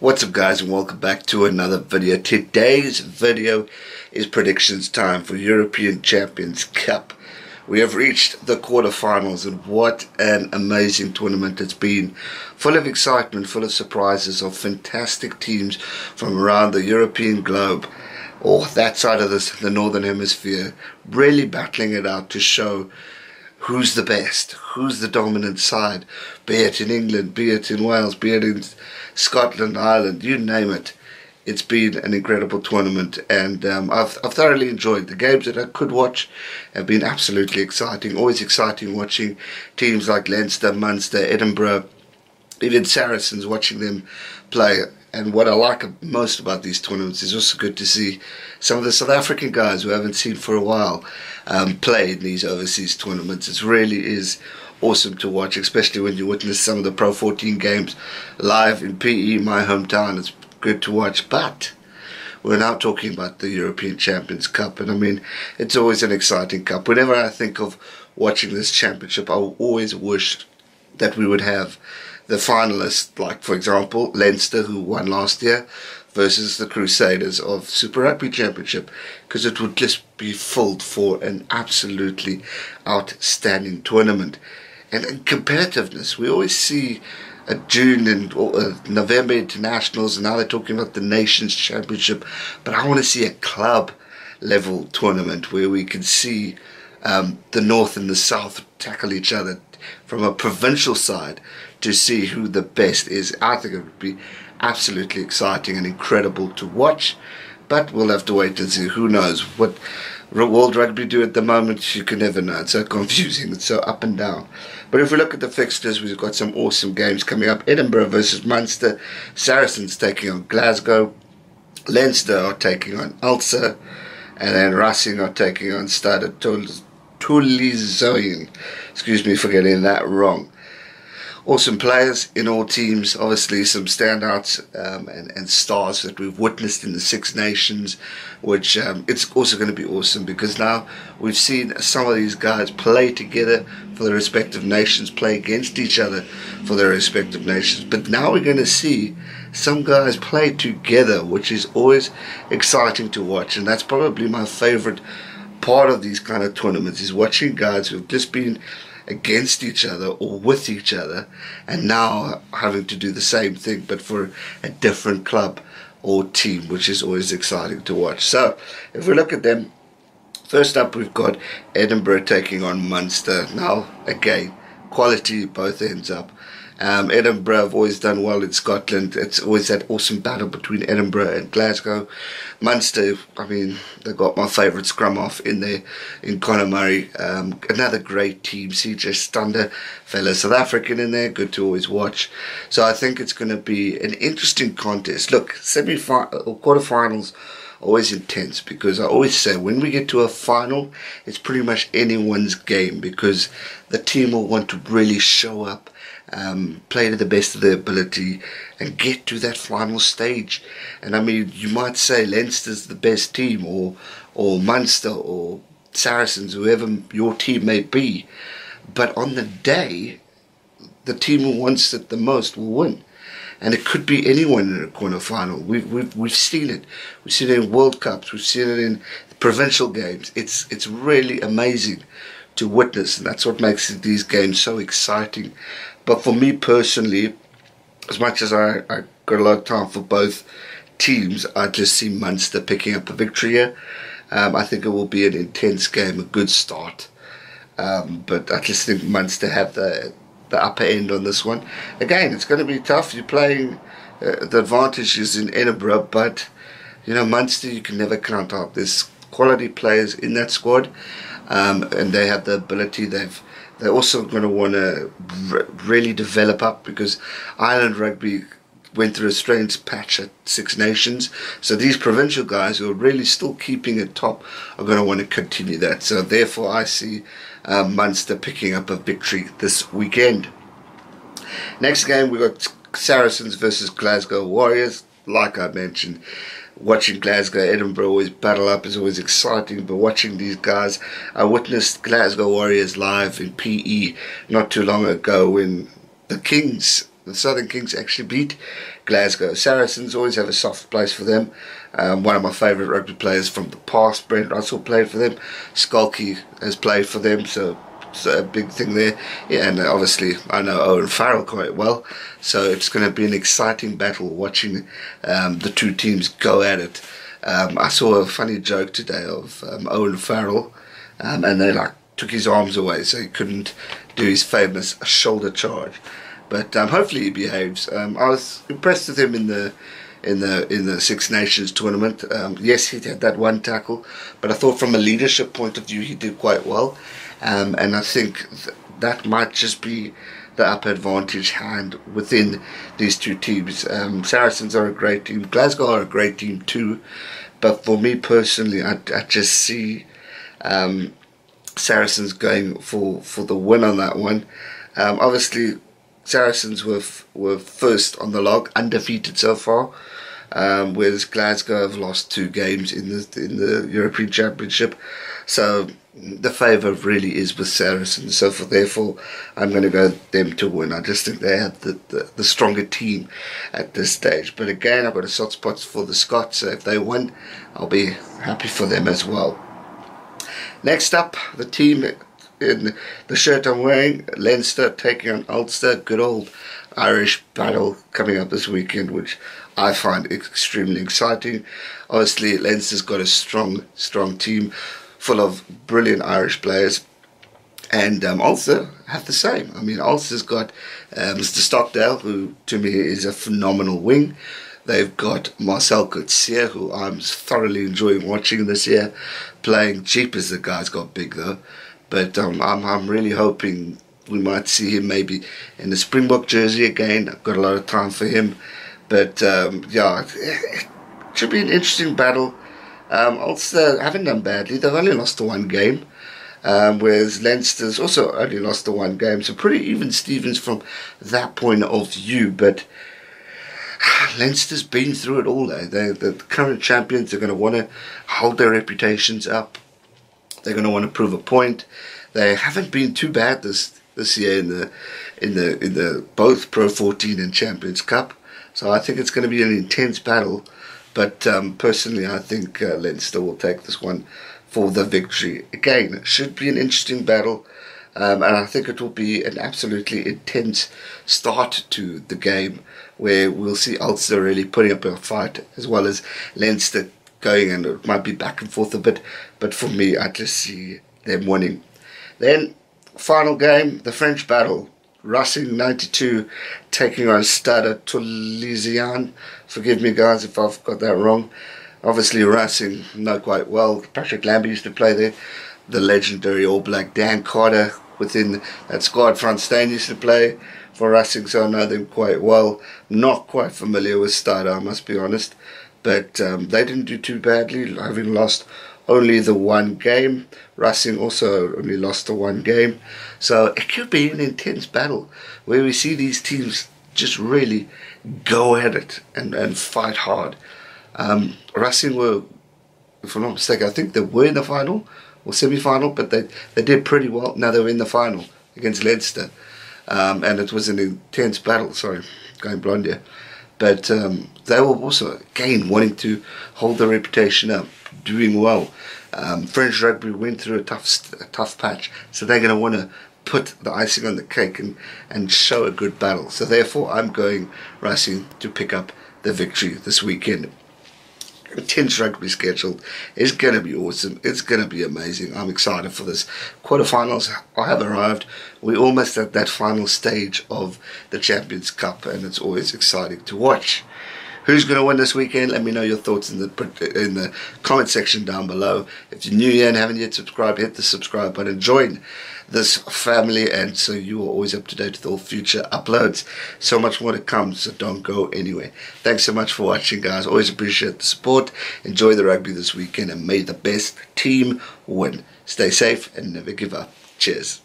What's up guys, and welcome back to another video. Today's video is predictions time for European Champions Cup. We have reached the quarterfinals, and what an amazing tournament it's been. Full of excitement, full of surprises, of fantastic teams from around the European globe, or that side of the Northern Hemisphere, really battling it out to show who's the best, who's the dominant side, be it in England, be it in Wales, be it in Scotland, Ireland, you name it. It's been an incredible tournament, and I've thoroughly enjoyed the games that I could watch. Have been absolutely exciting. Always exciting watching teams like Leinster, Munster, Edinburgh, even Saracens, watching them play. And what I like most about these tournaments is also good to see some of the South African guys who I haven't seen for a while play in these overseas tournaments. It really is awesome to watch, especially when you witness some of the Pro 14 games live in PE, my hometown. It's good to watch. But we're now talking about the European Champions Cup, and I mean, it's always an exciting cup. Whenever I think of watching this championship, I always wish that we would have the finalists, like for example Leinster, who won last year, versus the Crusaders of Super Rugby Championship, because it would just be filled for an absolutely outstanding tournament. And in competitiveness, we always see a June and November internationals, and now they're talking about the Nations Championship, but I want to see a club level tournament where we can see the North and the South tackle each other from a provincial side to see who the best is. I think it would be absolutely exciting and incredible to watch, but we'll have to wait and see. Who knows what World Rugby do at the moment? You can never know. It's so confusing, it's so up and down. But if we look at the fixtures, we've got some awesome games coming up. Edinburgh versus Munster, Saracens taking on Glasgow, Leinster are taking on Ulster, and then Racing are taking on Stade Toulousain. Excuse me for getting that wrong. Awesome players in all teams, obviously some standouts and stars that we've witnessed in the Six Nations, which it's also going to be awesome because now we've seen some of these guys play together for their respective nations, play against each other for their respective nations, but now we're going to see some guys play together, which is always exciting to watch. And that's probably my favorite part of these kind of tournaments, is watching guys who've just been against each other or with each other, and now having to do the same thing but for a different club or team, which is always exciting to watch. So if we look at them, first up we've got Edinburgh taking on Munster. Now again, quality both ends up. Edinburgh have always done well in Scotland. It's always that awesome battle between Edinburgh and Glasgow. Munster, I mean, they got my favourite scrum half in there, in Conor Murray. Another great team. CJ Stander, fellow South African in there, good to always watch. So I think it's going to be an interesting contest. Look, quarterfinals always intense, because I always say when we get to a final, it's pretty much anyone's game, because the team will want to really show up, play to the best of their ability and get to that final stage. And I mean, you might say Leinster's the best team, or Munster or Saracens, whoever your team may be, but on the day the team who wants it the most will win. And it could be anyone in a quarterfinal. We've seen it. We've seen it in World Cups. We've seen it in provincial games. It's really amazing to witness, and that's what makes these games so exciting. But for me personally, as much as I got a lot of time for both teams, I just see Munster picking up a victory here. I think it will be an intense game, a good start. But I just think Munster have the upper end on this one. Again, it's going to be tough. You're playing, the advantage is in Edinburgh, but you know, Munster you can never count out. There's quality players in that squad, and they have the ability. They're also going to want to really develop up, because Ireland rugby went through a strange patch at Six Nations. So these provincial guys who are really still keeping it top are going to want to continue that. So therefore I see Munster picking up a victory this weekend. Next game we got Saracens versus Glasgow Warriors. Like I mentioned, watching Glasgow, Edinburgh always battle up is always exciting, but watching these guys, I witnessed Glasgow Warriors live in PE not too long ago when the Southern Kings actually beat Glasgow Saracens. Always have a soft place for them. One of my favourite rugby players from the past, Brent Russell, played for them. Skulky has played for them, so it's a big thing there. Yeah, and obviously I know Owen Farrell quite well, so it's going to be an exciting battle watching the two teams go at it. I saw a funny joke today of Owen Farrell, and they took his arms away so he couldn't do his famous shoulder charge. But hopefully he behaves. I was impressed with him in the Six Nations tournament. Yes, he had that one tackle, but I thought from a leadership point of view he did quite well. And I think that might just be the upper advantage hand within these two teams. Saracens are a great team. Glasgow are a great team too. But for me personally, I just see Saracens going for the win on that one. Obviously, Saracens were first on the log, undefeated so far. Whereas Glasgow have lost 2 games in the European Championship. So the favour really is with Saracens. So therefore, I'm going to go them to win. I just think they have the stronger team at this stage. But again, I've got a soft spot for the Scots. So if they win, I'll be happy for them as well. Next up, the team in the shirt I'm wearing, Leinster taking on Ulster. Good old Irish battle coming up this weekend, which I find extremely exciting. Obviously, Leinster's got a strong team full of brilliant Irish players, and Ulster have the same. I mean, Ulster's got Mr. Stockdale, who to me is a phenomenal wing. They've got Marcel Coetzee, who I'm thoroughly enjoying watching this year, playing. Jeepers, the guy's got big though. But I'm really hoping we might see him maybe in the Springbok jersey again. I've got a lot of time for him. But yeah, it should be an interesting battle. Ulster haven't done badly. They've only lost to 1 game. Whereas Leinster's also only lost to 1 game. So pretty even Stevens from that point of view. But Leinster's been through it all. They're the current champions. They're going to want to hold their reputations up. They're going to want to prove a point. They haven't been too bad this year in the both Pro 14 and Champions Cup. So I think it's going to be an intense battle. But personally, I think Leinster will take this one for the victory. Again, it should be an interesting battle. And I think it will be an absolutely intense start to the game, where we'll see Ulster really putting up a fight, as well as Leinster going, and it might be back and forth a bit, but for me, I just see them winning. Then, final game, the French battle. Racing 92 taking on Stade Toulousain. Forgive me, guys, if I've got that wrong. Obviously, Racing know quite well. Patrick Lambie used to play there. The legendary All Black Dan Carter within that squad. Frans Steyn used to play for Racing, so I know them quite well. Not quite familiar with Stade, I must be honest. But they didn't do too badly, having lost only the 1 game. Racing also only lost the 1 game. So it could be an intense battle where we see these teams just really go at it and fight hard. Racing were, if I'm not mistaken, I think they were in the final or semi-final, but they did pretty well. Now they were in the final against Leinster. And it was an intense battle. Sorry, going blonde here. But they were also, again, wanting to hold their reputation up, doing well. French rugby went through a tough patch, so they're going to want to put the icing on the cake and show a good battle. So therefore, I'm going Racing to pick up the victory this weekend. Intense rugby scheduled. It's going to be awesome. It's going to be amazing. I'm excited for this. Quarterfinals have arrived. We're almost at that final stage of the Champions Cup, and it's always exciting to watch. Who's going to win this weekend? Let me know your thoughts in the comment section down below. If you're new here and haven't yet subscribed, hit the subscribe button. Join this family, and so you are always up to date with all future uploads. So much more to come, so don't go anywhere. Thanks so much for watching, guys. Always appreciate the support. Enjoy the rugby this weekend, and may the best team win. Stay safe and never give up. Cheers.